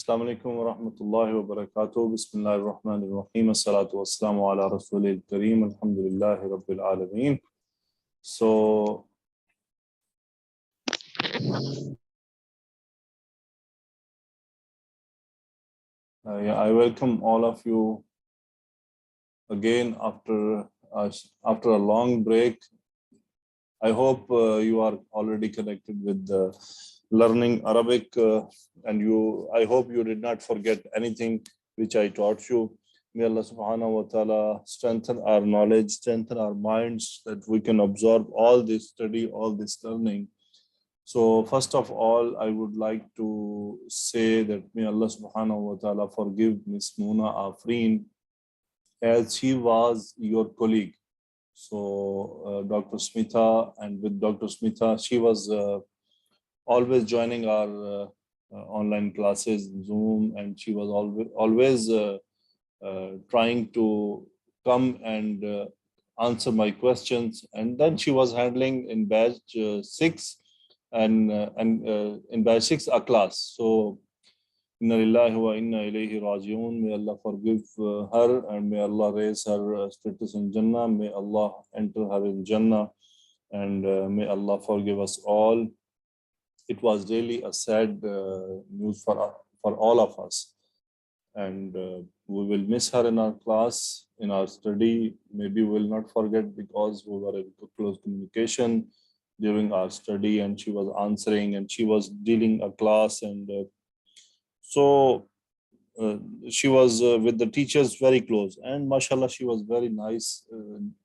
Assalamu alaikum wa rahmatullahi wa barakatuh. Bismillahir Rahmanir Rahim. As-salatu wassalamu ala Rasulil Kareem. Alhamdulillahi Rabbil Alameen. So, I welcome all of you again after a long break. I hope you are already connected with learning Arabic, and I hope you did not forget anything which I taught you. May Allah subhanahu wa ta'ala strengthen our knowledge, strengthen our minds, that we can absorb all this study, all this learning. So first of all, I would like to say that may Allah subhanahu wa ta'ala forgive Miss Muna Afreen, as she was your colleague. So Dr. Smitha, and with Dr. Smitha, she was always joining our online classes, Zoom, and she was always trying to come and answer my questions. And then she was handling in batch 6 and in batch 6 a class. So Inna lillahi wa inna ilayhi raji'un. May Allah forgive her, and may Allah raise her status in Jannah. May Allah enter her in Jannah, and may Allah forgive us all. It was really a sad news for all of us, and we will miss her in our class, in our study. Maybe we will not forget, because we were in close communication during our study, and she was answering and she was dealing a class, and so she was with the teachers very close, and mashallah, she was very nice,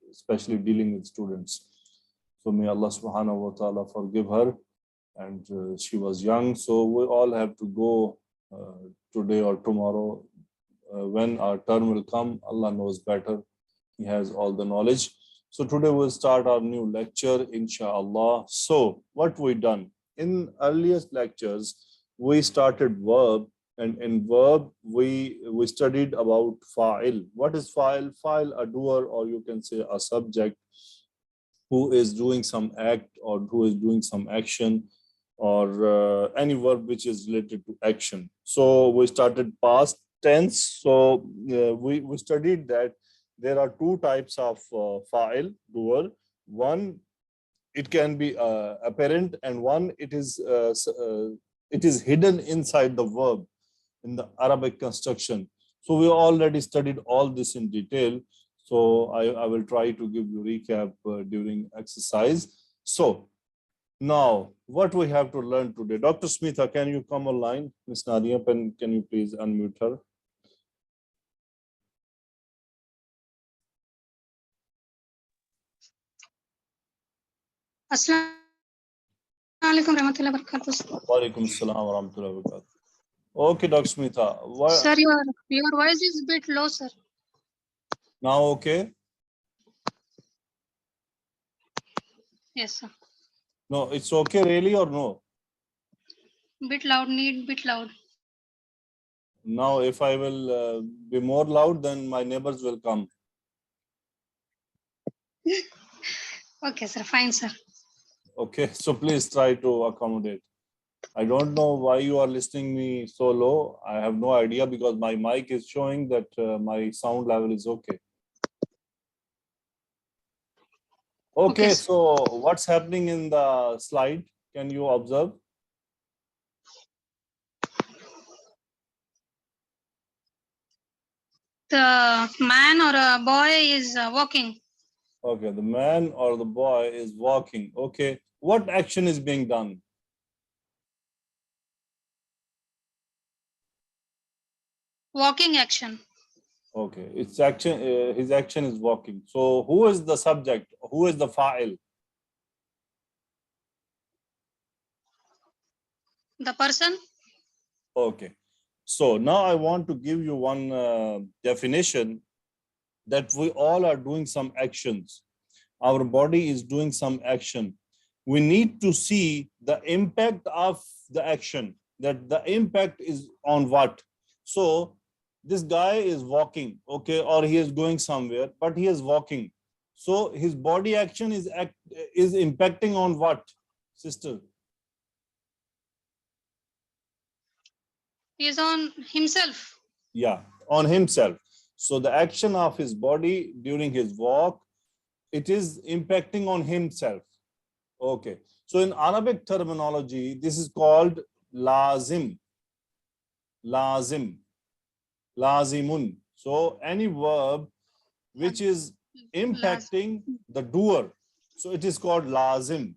especially dealing with students. So may Allah subhanahu wa ta'ala forgive her. And she was young, so we all have to go today or tomorrow. When our turn will come, Allah knows better. He has all the knowledge. So today we'll start our new lecture, inshallah. So what we done in earliest lectures, we started verb, and in verb we studied about fa'il. What is fa'il? Fa'il, a doer, or you can say a subject who is doing some act, or who is doing some action, or any verb which is related to action. So we started past tense. So we studied that there are two types of fa'il, doer. One, it can be apparent, and one, it is hidden inside the verb in the Arabic construction. So we already studied all this in detail. So I will try to give you recap during exercise. So now, what we have to learn today? Dr. Smitha, can you come online? Ms. Nadia, can you please unmute her? Assalamu alaikum warahmatullahi wabarakatuh. Wa alaikum assalam wa rahmatullahi wa barakatuh. Okay, Dr. Smitha. Sir, your voice is a bit low, sir. Now okay? Yes, sir. No, it's okay really, or no? Bit loud, bit loud. Now if I will be more loud, then my neighbors will come. Okay, sir. Fine, sir. Okay, so please try to accommodate. I don't know why you are listening me so low. I have no idea, because my mic is showing that my sound level is okay. Okay, so what's happening in the slide? Can you observe? The man or a boy is walking. Okay, the man or the boy is walking. Okay, what action is being done? Walking action. Okay, it's action. His action is walking. So who is the subject? Who is the fa'il? The person. Okay, so now I want to give you one definition, that we all are doing some actions. Our body is doing some action. We need to see the impact of the action, that the impact is on what. So this guy is walking, okay, or he is going somewhere, but he is walking. So his body action is impacting on what, sister? Is on himself. Yeah, on himself. So the action of his body during his walk, it is impacting on himself. Okay. So in Arabic terminology, this is called lazim. Lazim. Lazimun. So any verb which is Last. impacting the doer. So it is called lazim.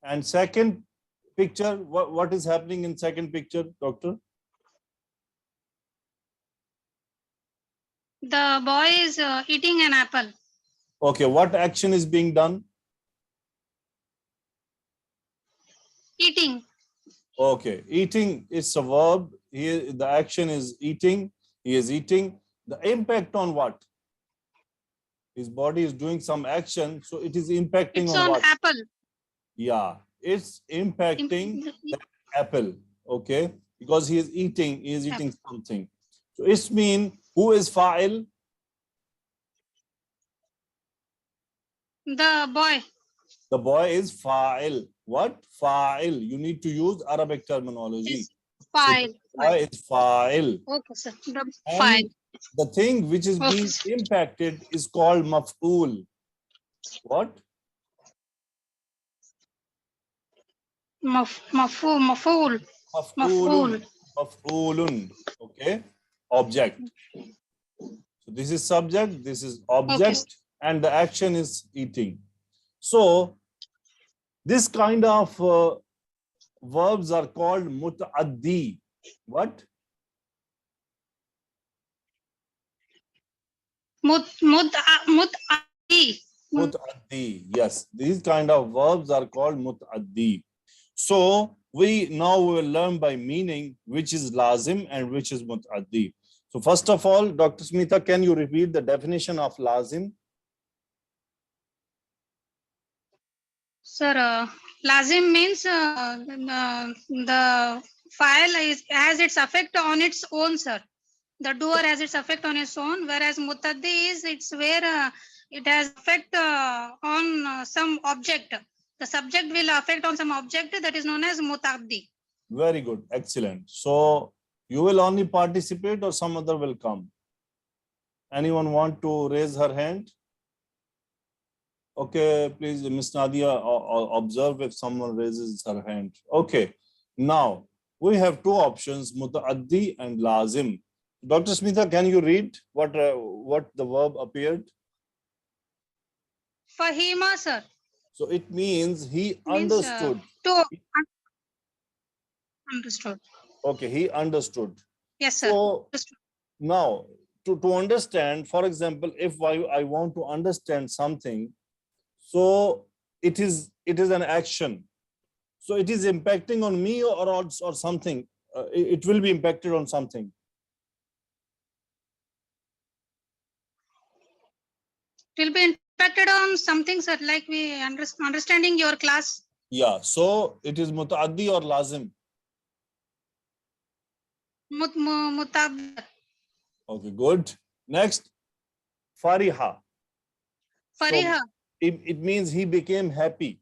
And second picture, what is happening in second picture, doctor? The boy is eating an apple. Okay, what action is being done? Eating. Okay, eating is a verb. Here the action is eating. He is eating. The impact on what? His body is doing some action, so it is impacting It's on on what? apple. Yeah, it's impacting the apple. Okay, because he is eating something. So it's mean who is fa'il? The boy The boy is fa'il. What? Fa'il. You need to use Arabic terminology. is So the file. boy is fa'il. Okay, sir. The file. And the thing which is Okay, being sir. impacted is called mafool. What? Mafool. Maf'ulun. Mafool. Maf'ulun. Okay. Object. So this is subject, this is Okay, sir. object, and the action is eating. So this kind of verbs are called muta'addi. What? Mut'addi. Mut'addi. Yes, these kind of verbs are called mut'addi. So we will learn by meaning which is lazim and which is mut'addi. So first of all, Dr. Smita, can you repeat the definition of lazim? Sir, lazim means the file is has its effect on its own, sir. The doer has its effect on its own, whereas mutaddi is it's where it has effect on some object. The subject will affect on some object that is known as mutaddi. Very good, excellent. So you will only participate or some other will come? Anyone want to raise her hand? Okay, please, Ms. Nadia, observe if someone raises her hand. Okay, now we have two options, muta'addi and lazim. Dr. Smita, can you read what the verb appeared? Fahima, sir, So it means he means understood. to understood. Okay, he understood. Yes, sir. So Understood. now to understand, for example, if I want to understand something, so it is an action. So it is impacting on me or something. It will be impacted on something. It will be impacted on something, sir, like we understanding your class. Yeah. So it is mutaaddi or lazim. Mutab. Okay. Good. Next, fariha. Fariha. So it means he became happy.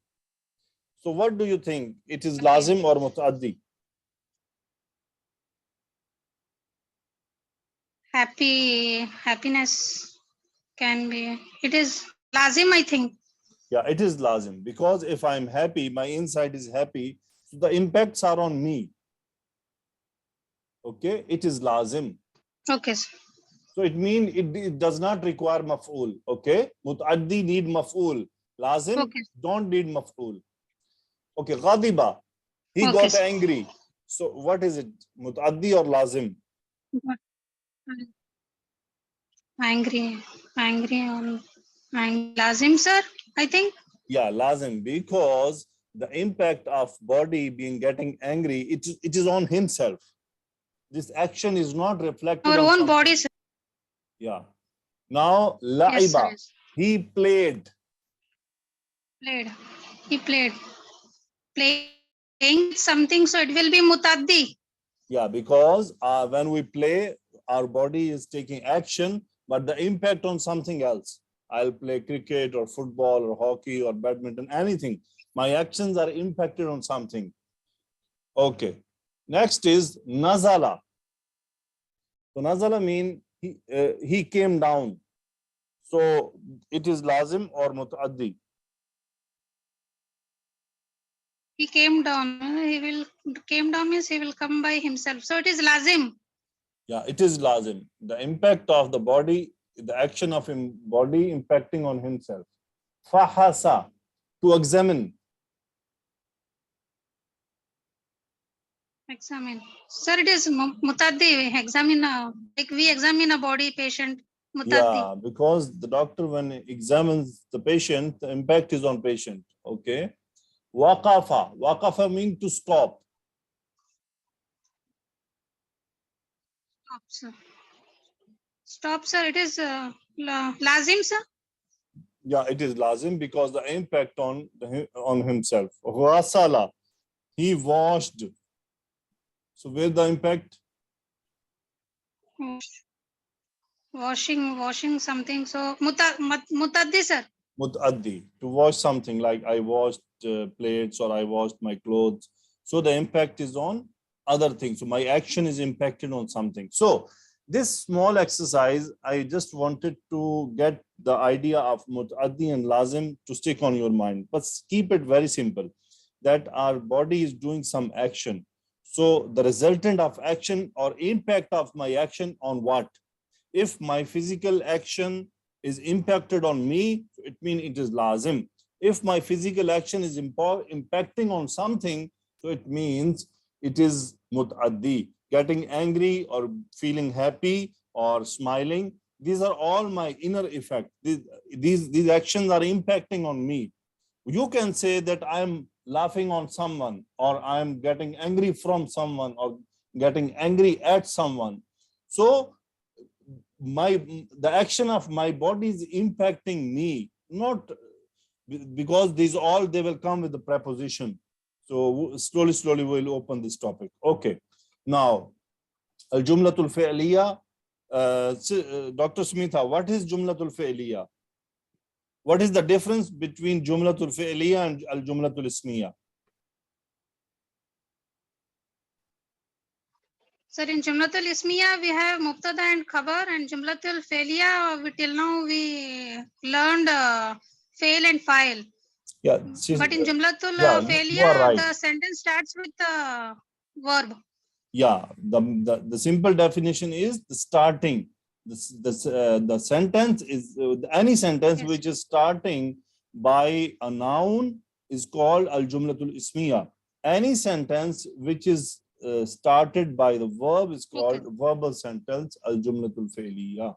So what do you think? It is Okay. lazim or mutaaddi? Happiness can be. It is lazim, I think. Yeah, it is lazim because if I'm happy, my inside is happy. So the impacts are on me. Okay, it is lazim. Okay, sir. So it means it does not require maf'ul. Okay, mutaddi need maf'ul. Lazim Okay. don't need maf'ul. Okay, ghadiba. He Okay, got sir. angry. So what is it? Mutaddi or lazim? Angry on lazim, sir, I think. Yeah, lazim, because the impact of body being getting angry, it is on himself. This action is not reflected Our on own something. body, sir. Yeah. Now, Yes, sir. la'iba. Yes. He played. Played. He played. Playing something, so it will be mutaddi. Yeah, because when we play, our body is taking action, but the impact on something else. I'll play cricket or football or hockey or badminton, anything. My actions are impacted on something. Okay. Next is nazala. So nazala mean he came down. So it is lazim or mutaaddi. He came down. Came down means he will come by himself. So it is lazim. Yeah, it is lazim. The impact of the body, the action of him body impacting on himself. Fahasa, to examine. Examine. Sir, it is mutaddi. Examine. Like we examine a body patient. Mutaddi. Yeah, because the doctor, when he examines the patient, the impact is on patient. Okay. Waqafa. Waqafa means to stop. Stop, sir. Stop, sir. It is lazim, sir. Yeah, it is lazim because the impact on himself. Ghasala, he washed. So where the impact? Washing something. So mutaddi, sir. Mutaddi, to wash something, like I washed plates or I washed my clothes. So the impact is on other things. So my action is impacted on something. So this small exercise, I just wanted to get the idea of mutaddi and lazim to stick on your mind. But keep it very simple, that our body is doing some action. So the resultant of action or impact of my action on what? If my physical action is impacted on me, it means it is lazim. If my physical action is impacting on something, so it means it is mutaddi. Getting angry or feeling happy or smiling, these are all my inner effect. These actions are impacting on me. You can say that I'm laughing on someone, or I'm getting angry from someone, or getting angry at someone. So the action of my body is impacting me, not because these all, they will come with the preposition. So slowly we'll open this topic. Okay, now al jumlatul fi'liya. Dr. Smitha, what is jumlatul fi'liya? What is the difference between jumlatul fi'liya and al jumlatul ismiya? Sir, in Jumlatul Ismiya, we have Mubtada and Khabar, and Jumlatul Failia, till now we learned fail and file. Yeah, But in Jumlatul you are Failia, right. the sentence starts with verb. Yeah, the simple definition is the starting. The sentence is any sentence which is starting by a noun is called al jumlatul ismiya. Any sentence which is started by the verb is called verbal sentence, al jumlatul fi'liya.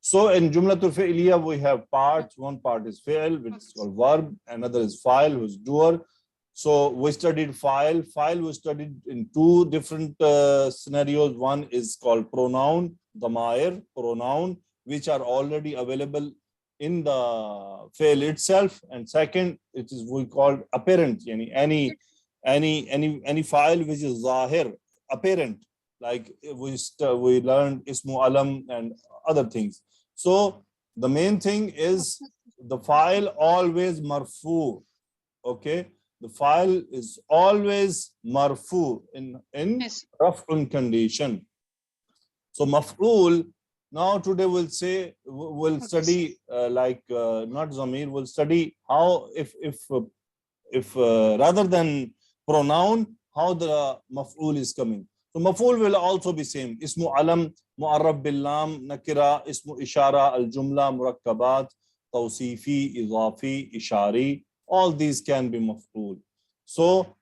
So in jumlatul fi'liya we have parts. One part is fi'l, which is called verb. Another is file, who is doer. So we studied file. File we studied in two different scenarios. One is called pronoun, damair, pronoun, which are already available in the fail itself. And second, it is we called apparent, any file which is zahir, apparent, like we learned ismu alam and other things. So the main thing is the file always marfu. Okay, the file is always marfu in raf'un condition. So maf'ul, now today we'll study not zamir, we'll study how if rather than pronoun, how the maf'ul is coming. So maf'ul will also be same. Ismu alam, mu'arrab bil lam, nakira, ismu ishara, al jumla, murakkabat, tawsifi, idafi, ishari. All these can be maf'ul. So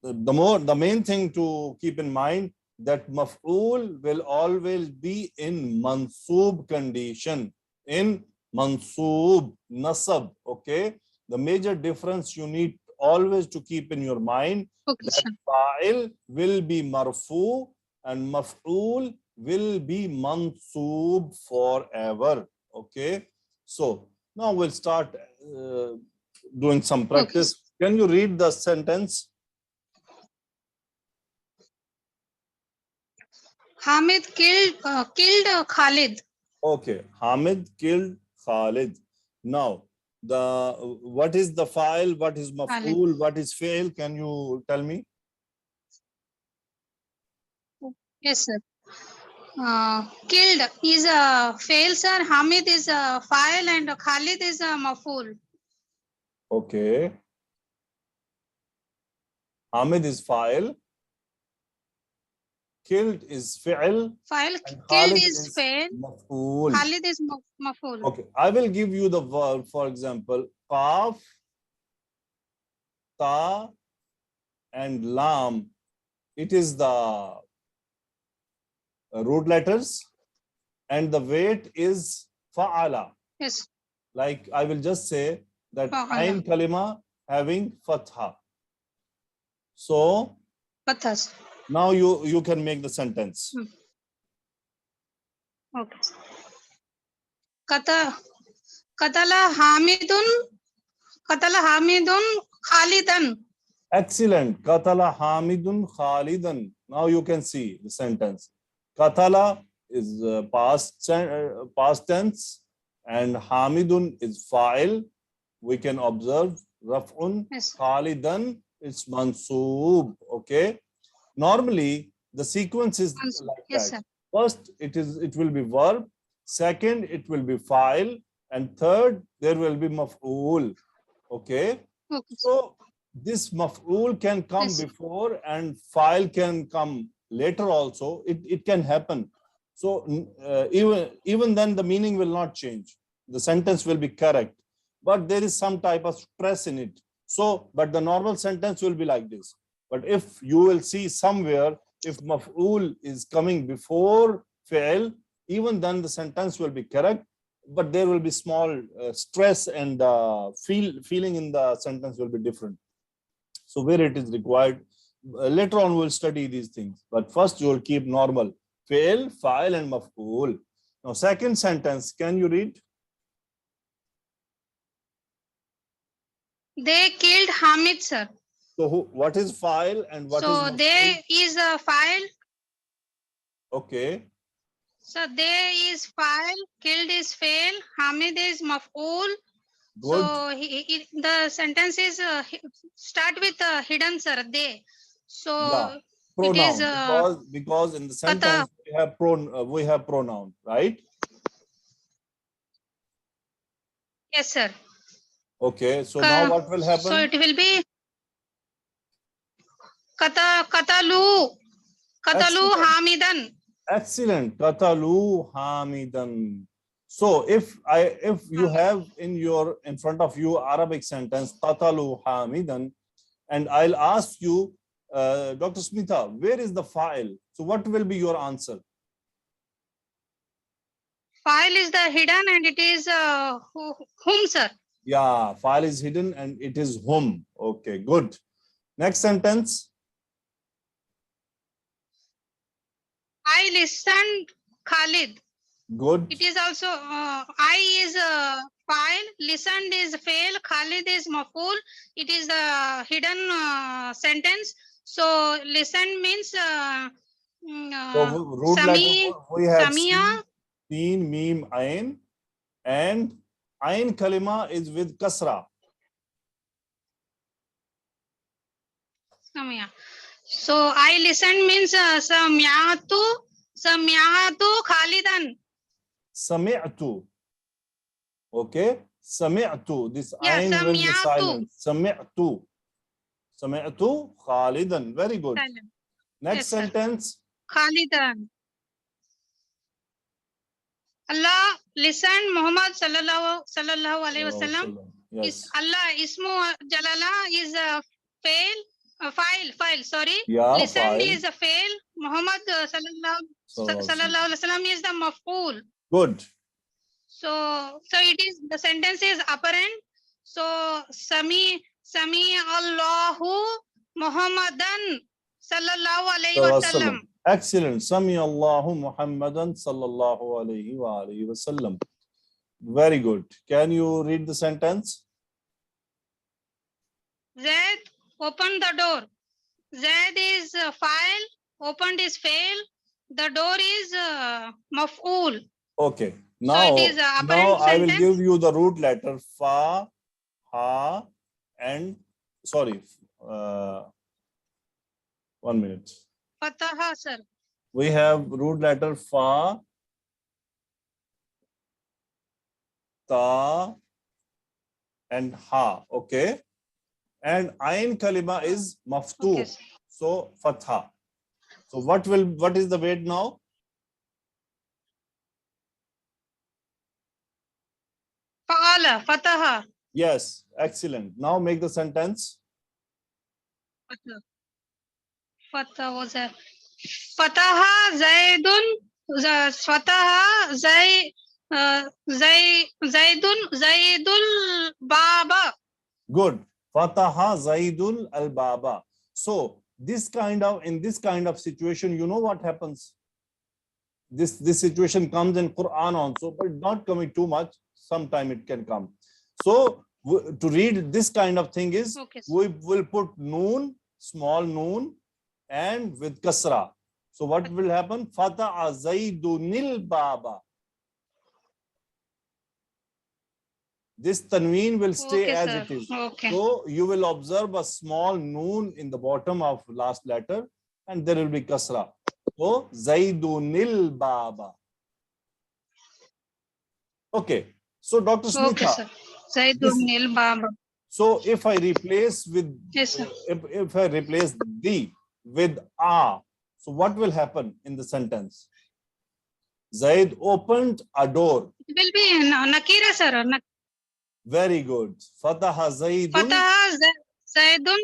the main thing to keep in mind that maf'ul will always be in mansoob condition. In mansoob, nasab. Okay. The major difference you need always to keep in your mind that fa'il will be marfu and maf'ul will be mansoob forever. Okay. So now we'll start doing some practice. Can you read the sentence? Hamid killed Khalid. Okay, Hamid killed Khalid. Now, what is the file? What is maf'ul? What is fail? Can you tell me? Yes, sir. Killed is fail, sir. Hamid is file and Khalid is Mafool. Okay. Hamid is fa'il. Killed is fi'il. File And killed Khalid is is fail. maf'ul. Khalid is Mafool. Okay, I will give you the verb, for example, qaf, ta, and lam. It is the root letters, and the weight is fa'ala. Yes. Like I will just say that Fa'ala. ain kalima having fatha. So Pathas. now you can make the sentence. Okay. Katala Hamidun Khalidan. Excellent. Katala Hamidun Khalidan. Now you can see the sentence. Katala is past tense, and Hamidun is fa'il. We can observe Raf'un. Yes. Khalidan is mansoob. Okay. Normally the sequence is like Yes, that. sir. First, it will be verb. Second, it will be fa'il, and third, there will be maf'ul. Okay. Okay. So this maf'ul can come Yes. before and fa'il can come later also. It can happen. So even then the meaning will not change. The sentence will be correct, but there is some type of stress in it. So, but the normal sentence will be like this. But if you will see somewhere, if maf'ul is coming before fi'il, even then the sentence will be correct, but there will be small stress, and feeling in the sentence will be different. So where it is required, later on we'll study these things. But first you will keep normal fi'il, fa'il, and maf'ul. Now second sentence, can you read? They killed Hamid, sir. So what is fa'il and what is So maf'ul? they is a file. Okay. So they is file. Killed is fail. Hamid is maf'ul. Good. So the sentence is start with hidden, sir. They. So Yeah. it is Pronoun, because in the sentence we have pronoun, right? yes, sir. Okay. So now what will happen? So it will be Katalu Excellent. Hamidan. Excellent. Qatalu Hamidan. So if you have in front of you Arabic sentence Qatalu Hamidan, and I'll ask you, Dr. Smitha, where is the fa'il? So what will be your answer? File is the hidden and it is whom, sir? Yeah, fa'il is hidden and it is whom. Okay, good. Next sentence. I listened Khalid. Good. It is also I is file, listened is fail, Khalid is maful. It is the hidden sentence. So listen means So root letter we have Samia. Seen, Meme, Ain, and Ain kalima is with kasra. Samia. So I listened means Samiatu Khalidan. Sami'tu. Okay. Sami'tu. This Yeah, ain will be Samiatu. silent. Sami'tu. Sami'tu Khalidan. Very good. Silent. Next Yes, sentence. Khalidan. Allah listened Muhammad sallallahu alaihi wasallam. Yes. Is Allah Ismu Jalala is a file. Sorry. Yeah, Listened file. is a fail. Muhammad sallallahu alaihi wasallam is the maf'ul. Good. So it is the sentence is apparent. So Sami Allahu Muhammadan sallallahu alaihi wasallam. Excellent. Sami Allahu Muhammadan sallallahu alayhi wa alihi wasallam. Very good. Can you read the sentence? Zaid opened the door. Zaid is file. Opened is fail. The door is maf'ul. Okay. So Now, it is now I will sentence. give you the root letter fa, ha, and sorry. 1 minute. Fataha, sir. We have root letter fa, ta, and ha. Okay. And ain kalima is Okay, maftuh. sir. So fatha. So what is the weight now? Fa'ala, fataha. Yes, excellent. Now make the sentence. Fatah was a Fataha Zaidun Fataha Zaidul Baba. Good. Fataha Zaidul al Baba. So in this kind of situation, you know what happens? This situation comes in Quran also, but not coming too much. Sometime it can come. So to read this kind of thing is Okay, sir. we will put noon, small noon, and with kasra. So what will happen? Fataha Zaidunil Baba. This tanween will stay Okay, as sir. it is. Okay. So you will observe a small noon in the bottom of last letter, and there will be kasra. So Zaidunil Baba. Okay. So Dr. Okay, Smitha, sir. Zaidun this. Nil Baba. So if I replace with Yes, sir. if I replace the with a, so what will happen in the sentence? Zaid opened a door. It will be Nakira, sir. Very good. Fataha Zaidun Fataha Zaidun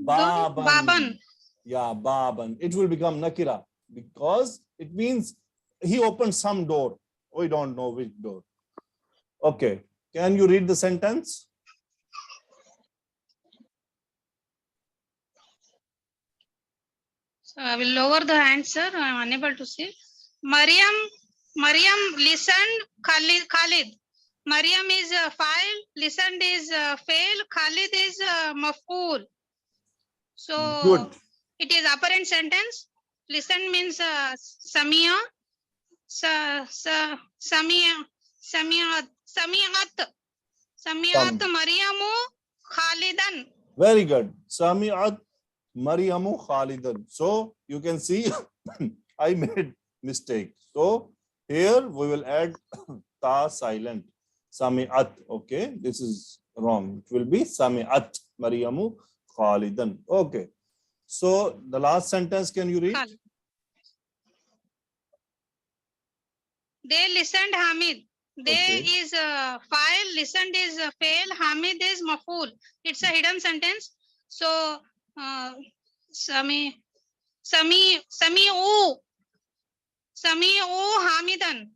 Baban. Baban. Yeah, Baban. It will become Nakira because it means he opened some door. We don't know which door. Okay. Can you read the sentence? So I will lower the hand, sir. I am unable to see. Mariam listened. Khalid. Mariam is a file. Listened is fail. Khalid is maf'ul. So Good. it is apparent sentence. Listen means samia. Samiat. Samiat Mariamu Khalidan. Very good. Sami'at Mariamu Khalidan. So you can see I made mistake. So here we will add ta silent. Sami'at. Okay, this is wrong. It will be Sami'at Mariamu Khalidan. Okay. So the last sentence, can you read? They listened Hamid. They Okay. is file. Listened is fail. Hamid is maful. It's a hidden sentence. So Sami Sami'u Hamidan.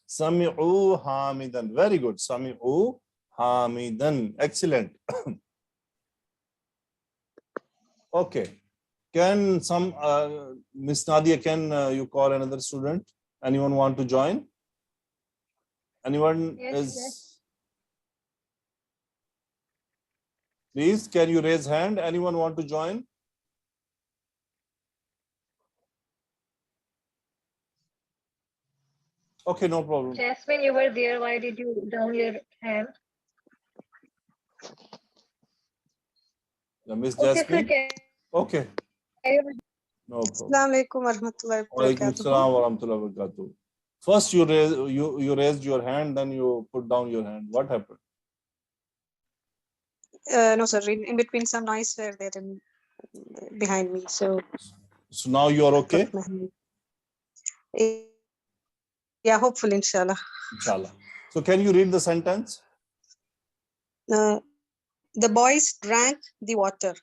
Sami'u Hamidan. Very good. Sami'u Hamidan. Excellent. Okay. Can some Miss Nadia, can you call another student? Anyone want to join? Anyone is? Yes. Please, can you raise hand? Anyone want to join? Okay, no problem. Jasmine, you were there. Why did you down your hand? Miss Okay, sir. Jasmine? Okay, no problem. Assalamu alaikum warahmatullahi Walaikum wabarakatuh. assalam wa rahmatullahi wa barakatuh. First you raised your hand, then you put down your hand. What happened? No, sir. In between, some noise were there behind me, so. So now you are okay? put my hand. Yeah, hopefully, inshallah. Inshallah. So can you read the sentence? The boys drank the water.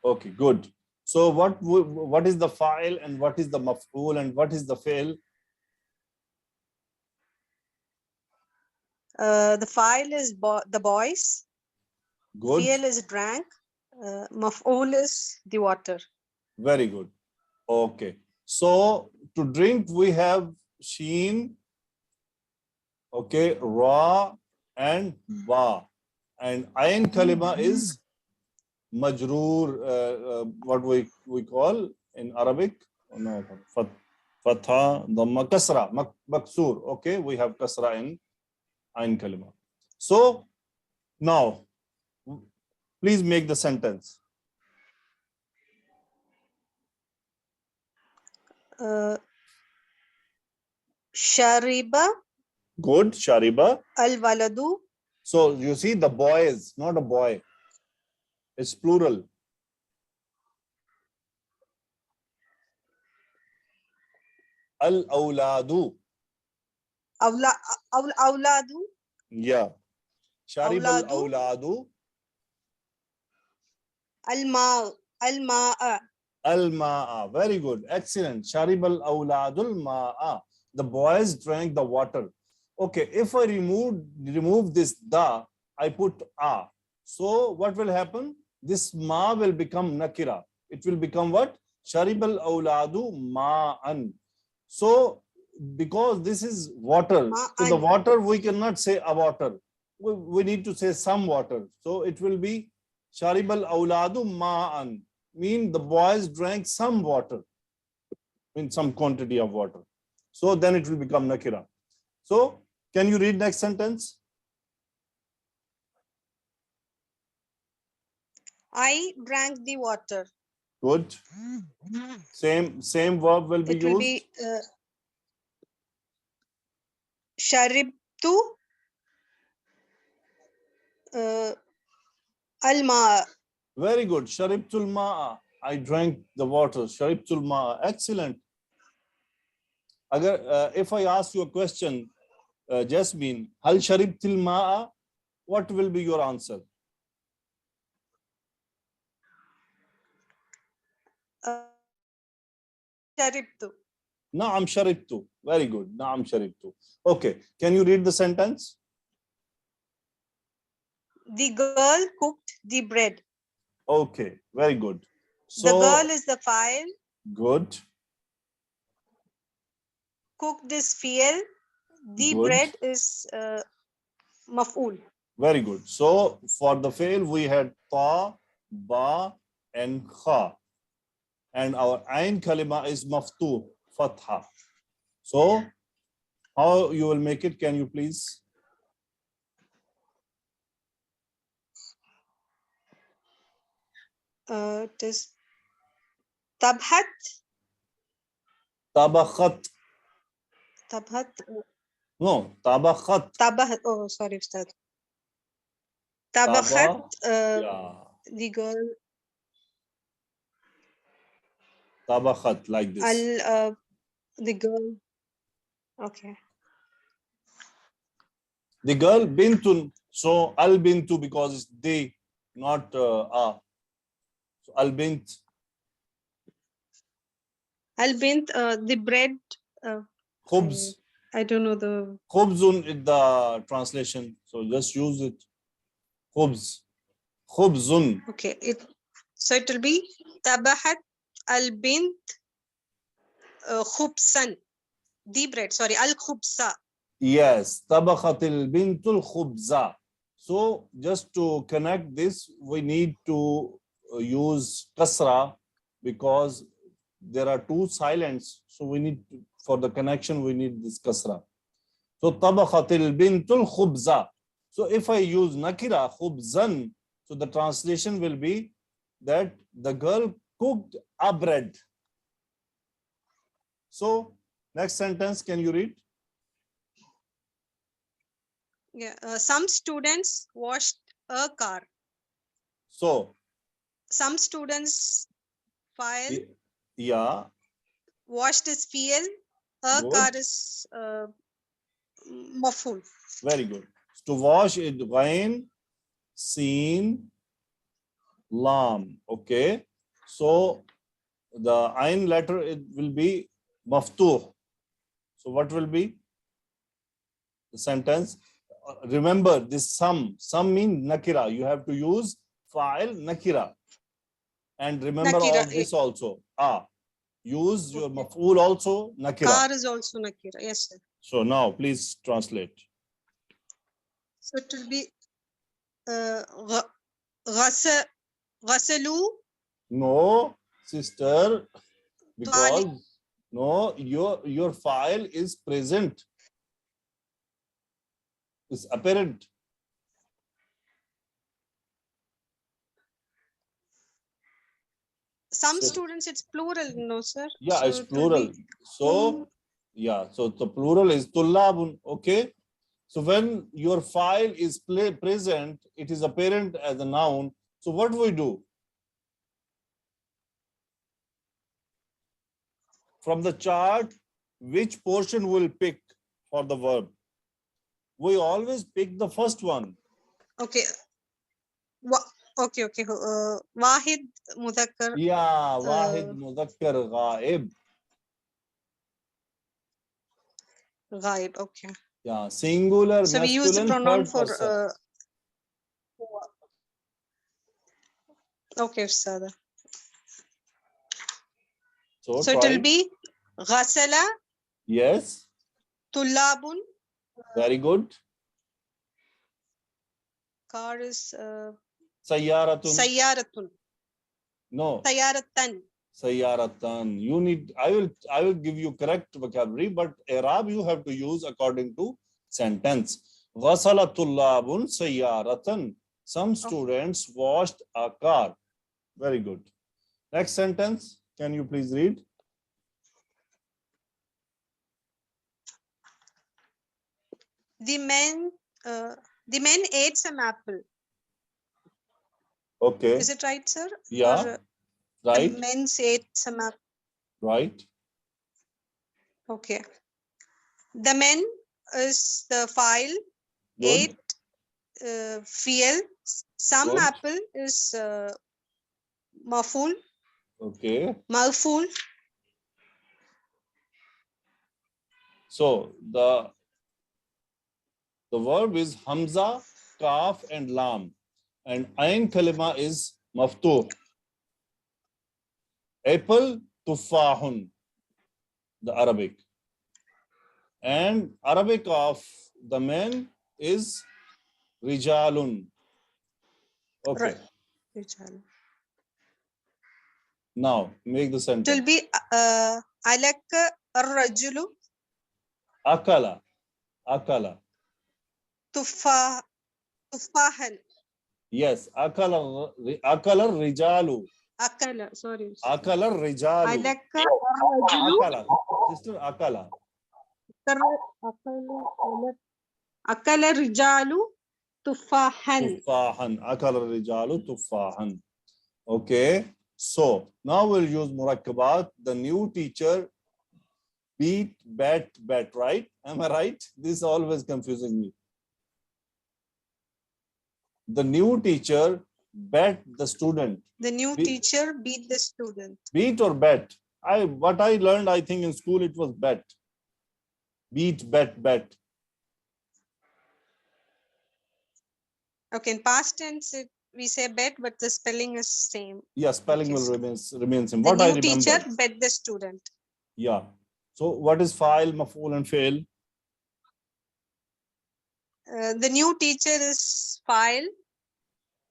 Okay, good. So what is the fa'il and what is the maf'ul and what is the fail? The file is the boys. Good. Fi'il is drank. Maf'ul is the water. Very good. Okay. So to drink we have sheen, okay, ra and ba, and ayn kalima is majroor, what we call in Arabic, no, fatha, dhamma, kasra, maksur. Okay, we have kasra in ayn kalima. So now please make the sentence. Shariba Good. Shariba. al-waladu. So you see the boys, not a boy. It's plural. Al-awladu. Awladu. Yeah. Shariba Awladu. al-awladu. Al-ma'a. Al-ma'a. Very good. Excellent. Sharib al-awladul ma'a. The boys drank the water. Okay, if I remove this da, I put a. So what will happen? This ma will become nakira. It will become what? Sharib al-awladu ma'an. So because this is water, so the Ma'an. water we cannot say a water. We need to say some water. So it will be Sharib al-awladu ma'an. Mean the boys drank some water, in some quantity of water. So then it will become nakira. So can you read next sentence? I drank the water. Good. Same verb will be It will used. be sharibtu al-ma'a. Very good. Sharibtul ma'a. I drank the water. Sharibtul ma'a. Excellent. If I ask you a question, Jasmine, hal sharibtil ma'a, what will be your answer? Sharibtu. Na'am sharibtu. Very good. Na'am sharibtu. Okay. Can you read the sentence? The girl cooked the bread. Okay. Very good. The So girl is the file. good. Cooked is fi'il. The Good. bread is mafool. Very good. So for the fail, we had ta, ba, and kha. And our ain kalima is maftu, fatha. So how you will make it? Can you please? It is tabhat. Tabakhat. Tabhat. No, tabakhat. Tabahat. Oh, sorry, Ustad. Tabakhat. Yeah. The girl. Tabakhat, like this. The girl. Okay. The girl bintun. So al bintu because it's they, not a. So al bint. Al-bint, the bread. Khubz. I don't know the. Khubzun is the translation. So just use it. Khubz. Khubzun. Okay. So it will be tabahat al-bint khubsan. The bread. Sorry, al-khubsa. Yes. Tabakhatil bintul khubza. So just to connect this, we need to use kasra because there are two silents. So we need to, for the connection, we need this kasra. So tabakhatil bintul khubza. So if I use nakira khubzan, so the translation will be that the girl cooked a bread. So next sentence, can you read? Yeah. Some students washed a car. So Some students file yeah, washed is fi'il. A good. car is mafool. Very good. To wash is ghain, seen, lam. Okay. So the ain letter it will be maftuh. So what will be the sentence? Remember this some. Some mean nakira. You have to use fa'il nakira. And remember Nakira, all this also. Use your maf'ul also nakira. Car is also nakira. Yes, sir. So now please translate. So it will be ghasalu. No, sister, because no, your file is present. It's apparent. Some So- students it's plural, no, sir. Yeah, So it's it will plural. be So Yeah, so the plural is tullabun. Okay. So when your file is present, it is apparent as a noun. So what do we do? From the chart, which portion will pick for the verb? We always pick the first one. Okay. Okay, okay. Wahid Mudhakkar Yeah, wahid mudhakkar ghaib. Ghaib. Okay. Yeah, singular So we use the masculine pronoun third for person. okay, Ustad. So So it will try. be Ghasala Yes, Tullabun. very good. Car is Sayyaratun. Sayyaratun. No, Sayyaratan. sayyaratan. You need. I will give you correct vocabulary, but Arab you have to use according to sentence. Ghasala tullabun sayyaratan. Some students washed a car. Very good. Next sentence. Can you please read? The men ate some apple. Okay. Is it right, sir? Yeah. Or, Right. the men ate some apple. Right. Okay. The men is the file. Good. Ate fiel. Some Good. apple is Mafool. Okay. Mafool. So the verb is Hamza, Kaf, and Lam. And Ain Kalima is Maftuh. Apple, Tuffahun, the Arabic. And Arabic of the men is Rijalun. Okay. Rijal. Now make the It sentence. will be Alaka Ar-Rajulu Akala. Akala. Tufahan. Yes. Akala Rijalu. Akala. Sorry. Akala Rijalu. Alaka Ar-Rajulu. Akala. Sister Akala. Akala Rijalu Tufahan. Tuffahan. Akala Rijalu Tuffahan. Okay. So now we'll use murakkabat. The new teacher beat, bet, right? Am I right? This is always confusing me. The new teacher bet the student. The new teacher beat the student. Beat or bet? What I learned, I think in school it was bet. Beat, bet. Okay, in past tense we say bet, but the spelling is same. Yeah, spelling Okay, will so remain same. the What I new remember. teacher bet the student. Yeah. So what is file, mafool, and fail? The new teacher is file.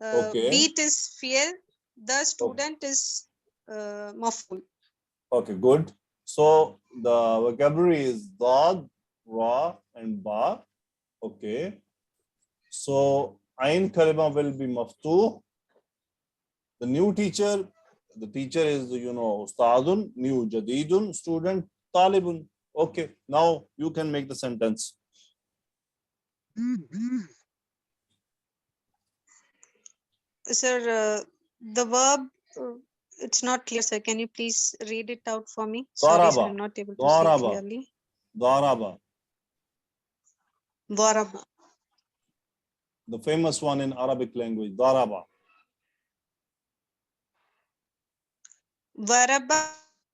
Okay. Beat is fiel. The student is Mafool. Okay, good. So the vocabulary is dad, ra, and ba. Okay. So ain kalima will be maftuh. The new teacher, the teacher is, ustadun, new jadidun, student, talibun. Okay, now you can make the sentence. Sir, the verb, it's not clear, sir. Can you please read it out for me? Sorry, sir, Daraba. I'm not able to Daraba. see clearly. Daraba, Daraba. the famous one in Arabic language. Daraba. Varaba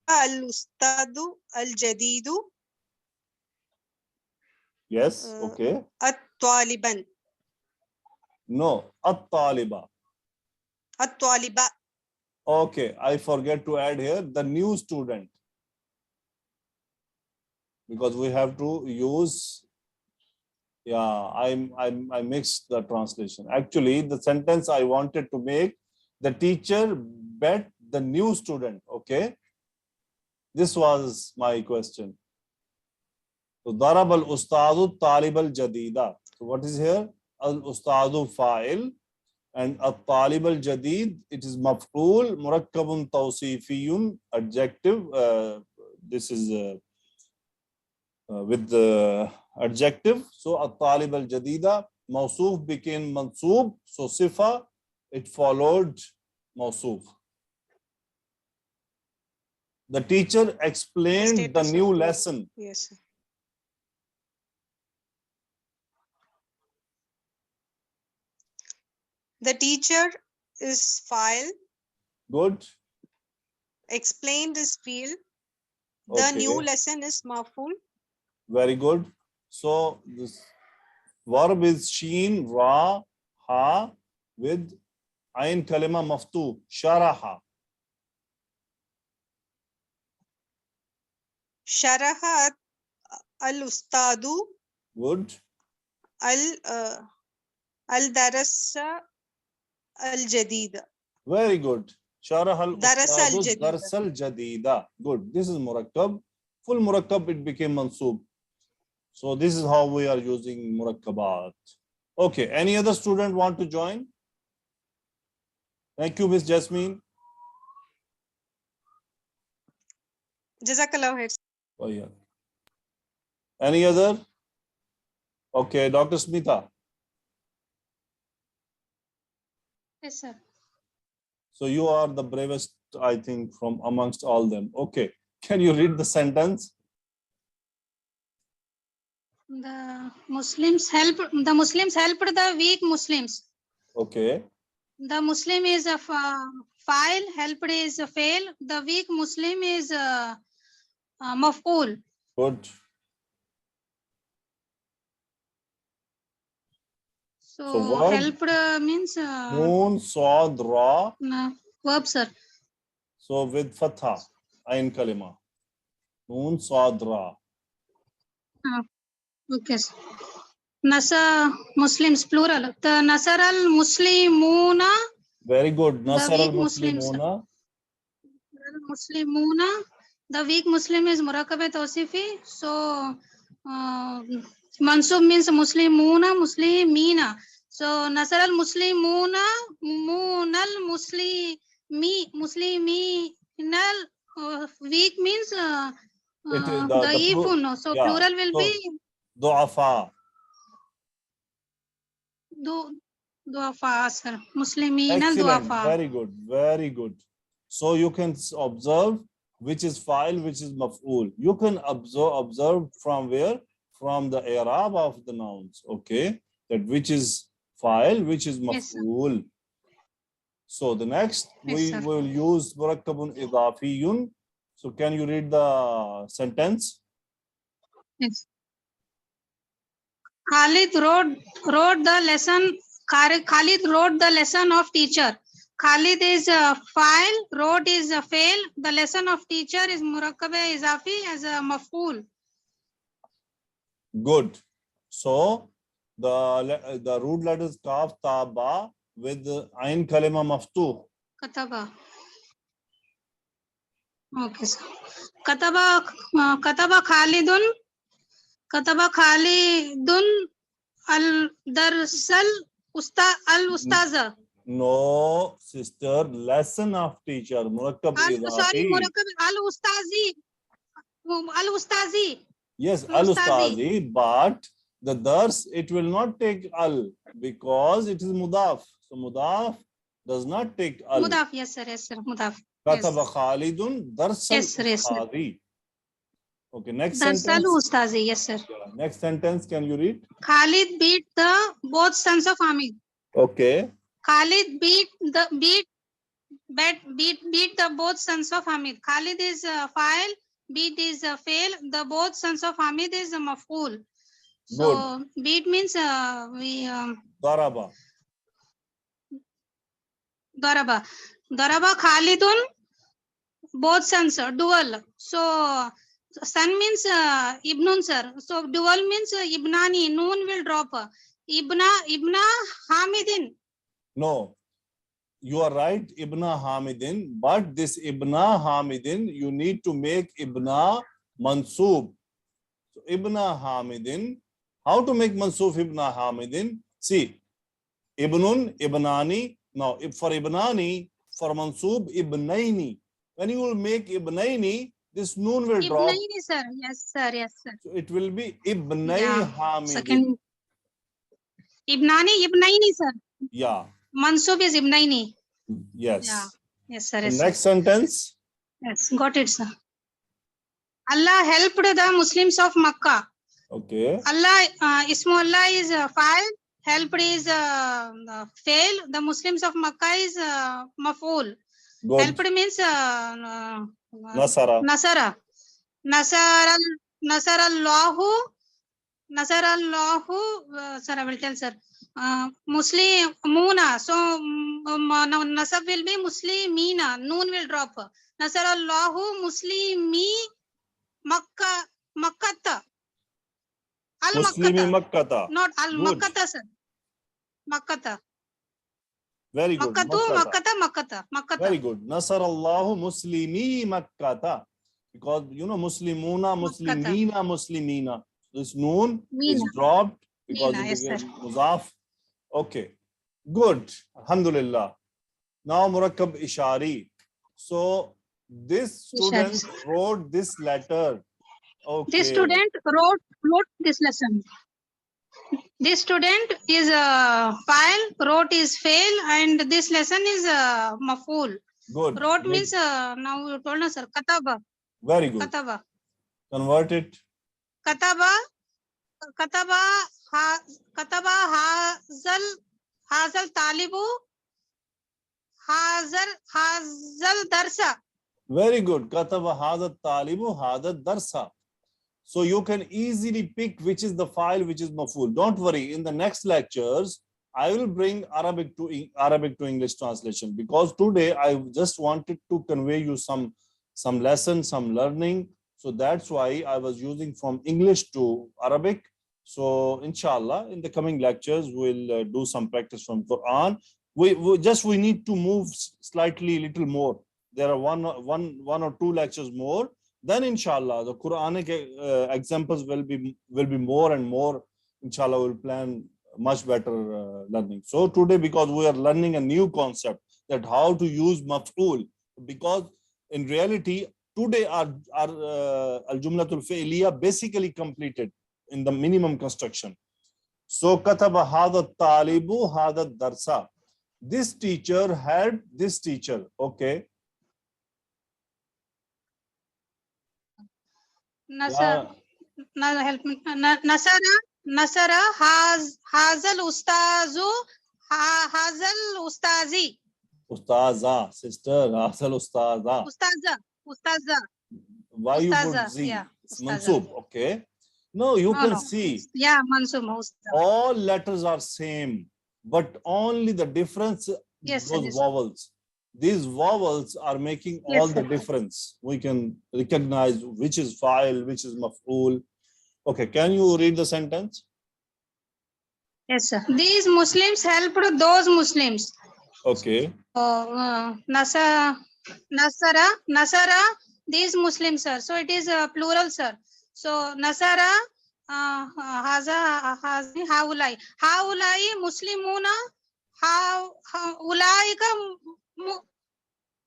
al-ustadu al-jadidu. Yes, okay. At-taliban. No, at-taliba. At-taliba. Okay, I forget to add here the new student. Because we have to use, I mixed the translation. Actually, the sentence I wanted to make, the teacher bet the new student, okay? This was my question. So, darab al-ustadu talib al-jadida. So, what is here? Al-ustadu fa'il and al-talib al-jadid, it is maf'ul, murakkabun tawsifiyun, adjective. This is with the adjective. So at-talib al-jadida, mawsoof became mansoob. So sifa, it followed mawsoof. The teacher explained the Status new of verb. lesson. Yes, sir. The teacher is file. Good. Explained is field. The new Okay. lesson is Mafool. Very good. So this verb is sheen, ra, ha with ayn kalima maftu, sharaha. Sharahat al-ustadu Good. al-darasa al-jadida. Very good. Sharaha Darasa al-ustadu al-jadida. darsal jadida. Good. This is murakkab. Full murakkab, it became mansoob. So this is how we are using murakkabat. Okay. Any other student want to join? Thank you, Miss Jasmine. Jazakallah khair. Oh, yeah. Any other? Okay, Dr. Smita. Yes, sir. So you are the bravest, I think, from amongst all them. Okay. Can you read the sentence? The Muslims helped the weak Muslims. Okay. The Muslim is a file, helped is a fail. The weak Muslim is a maf'ul. Good. So So verb? helped means Noon, Saad, Ra. verb, sir. So with Fatha, Ain Kalima. Noon, Saad, Ra. Okay, sir. Nasa Muslims plural. The Nasar al Muslimuna. Very good. Nasar weak al Muslims. Muslimuna. Muslimuna. The weak Muslim is Murakkabe Tawsifi. So Mansub means Muslimuna, Muslimina. So Nasar al Muslimuna, Munal Musliminal. Weak means It is the ifun. So yeah. plural will So, be Du'afa. Duafa, sir. Musliminal Excellent. Duafa. Very good. Very good. So you can observe which is file, which is maf'ul. You can observe from where? From the i'rab of the nouns. Okay. That which is file, which is Yes, sir. maf'ul. So the next Yes, we sir. will use murakkabun idafiyun. So can you read the sentence? Yes. Khalid wrote the lesson. Khalid wrote the lesson of teacher. Khalid is a file. Wrote is a fail. The lesson of teacher is murakkabe izafi as a maf'ul. Good. So the root letters kaf, ta, ba with ain kalima maftuh. Kataba. Okay, sir. Kataba Khalidun. Kataba Khalidun al darsal ustaza. No, sister, lesson of teacher. Murakkab Sorry, idafi. Murakkab al ustazi. Yes, Al al-ustazi, but the dars, it will not take al because it is mudaf. So mudaf does not take al. Mudaf, yes, sir, Mudaf. Kataba Khalidun darsal Yes, sir, yes, sir. ustazi. Okay, next Darsal sentence. ustazi, yes, sir. Yeah, next sentence, can you read? Khalid beat the both sons of Hamid. Okay. Khalid beat the both sons of Hamid. Khalid is a file, beat is a fail. The both sons of Hamid is a maf'ul. So beat means Daraba. Daraba. Daraba Khalidun, both sons, dual. So son means Ibnun, sir. So dual means Ibnani. Noon will drop. Ibna Hamidin. No, you are right, Ibna Hamidin, but this Ibna Hamidin, you need to make Ibna Mansoob. So Ibna Hamidin, how to make Mansoob Ibna Hamidin? See, Ibnun, Ibnani. Now, if for Ibnani, for Mansoob, Ibnaini. When you will make Ibnaini, this noon will drop. Ibnaini, sir. Yes, sir. Yes, sir. So it will be Ibnai Yeah. Hamidin. Second. Ibnaini, sir. Yeah. Mansub is Ibnaini. Yes. Yeah. Yes, sir. The Yes, next sir. sentence. Yes, got it, sir. Allah helped the Muslims of Makkah. Okay. Allah, Ismullah is fa'il, helped is fail. The Muslims of Makkah is Mafool. Good. Helped means Nasara. Nasara. Nasarallahu, sir, I will tell, sir. Muslimuna. So, Nasab will be Muslimina. Noon will drop. Nasarallahu Muslimi Makkata. Muslimi Al-Makkata. Makkata. Not Good. Al-Makkata, sir. Makkata. Very good. Makkata. Very good. Nasarallahu Muslimi Makkata. Because you know Muslimuna, Muslimina, Muslimina. This noon is Mina. dropped because Mina, it yes, became sir. muzaf. Okay. Good. Alhamdulillah. Now Murakkab Ishari. So this student wrote this letter. Okay. This student wrote this lesson. This student is file, wrote is fail, and this lesson is Mafool. Good. Wrote means now you told us, sir. Kataba. Very good. Kataba. Convert it. Kataba hazal talibu hazal darsa. Very good. Kataba hadha talibu hadha darsa. So you can easily pick which is the file, which is Mafool. Don't worry. In the next lectures, I will bring Arabic to English translation, because today I just wanted to convey you some lessons, some learning. So that's why I was using from English to Arabic. So inshallah, in the coming lectures, we'll do some practice from Quran. We need to move slightly, little more. There are one or two lectures more. Then inshallah, the Quranic examples will be more and more. Inshallah, we'll plan much better learning. So today, because we are learning a new concept, that how to use Mafool, because in reality, today our al-jumlatul fi'liya basically completed in the minimum construction. So kataba hadha talibu hadha darsa. This teacher had this teacher. Okay. Nasara hazal ustazu hazal ustazi. Ustaza, sister, Hasal Ustaza. Ustaza. Why you Ustaza, put Z? yeah, It's Ustaza. Mansub, okay. No, you can see Yeah, Mansub. all letters are same, but only the difference, Yes, those sir, yes. vowels. These vowels are making Yes, all the sir. difference. We can recognize which is file, which is maf'ul. Okay, can you read the sentence? Yes, sir. These Muslims helped those Muslims. Okay. Nasara, these Muslims, sir. So it is plural, sir. So Nasara, haulai Muslimuna, ulaika,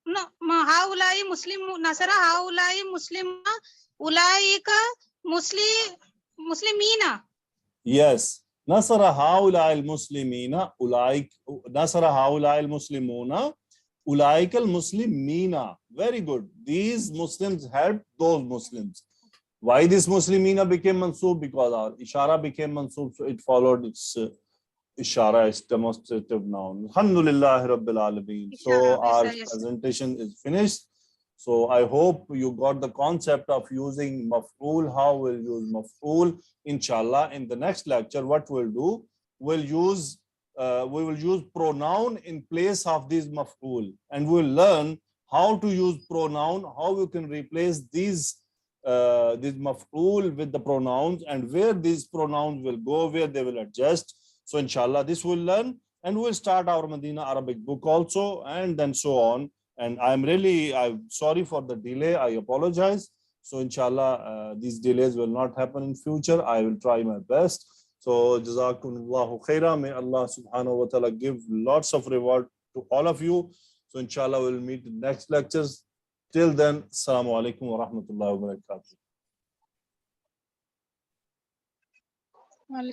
no, haulai Muslim, Nasara, haulai Muslimuna, ulaika Muslimina. Yes. Nasara haula al-muslimina ulaik. Nasara haula al-muslimuna ulaik al-muslimina. Very good. These Muslims helped those Muslims. Why this Muslimina became mansub? Because our ishara became mansub, so it followed its ishara, its demonstrative noun. Alhamdulillah Rabbil Alameen. So our presentation is finished. So I hope you got the concept of using maf'ul, how we'll use maf'ul. Inshallah, in the next lecture, what we'll do, we will use pronoun in place of this maf'ul, and we'll learn how to use pronoun, how you can replace these maf'ul with the pronouns, and where these pronouns will go, where they will adjust. So inshallah, this we'll learn, and we'll start our Medina Arabic book also, and then so on. And I'm sorry for the delay. I apologize. So inshallah, these delays will not happen in future. I will try my best. So jazakumullahu khaira. May Allah subhanahu wa ta'ala give lots of reward to all of you. So inshallah, we'll meet in next lectures. Till then, Assalamu alaikum wa rahmatullahi wa barakatuh. Welcome.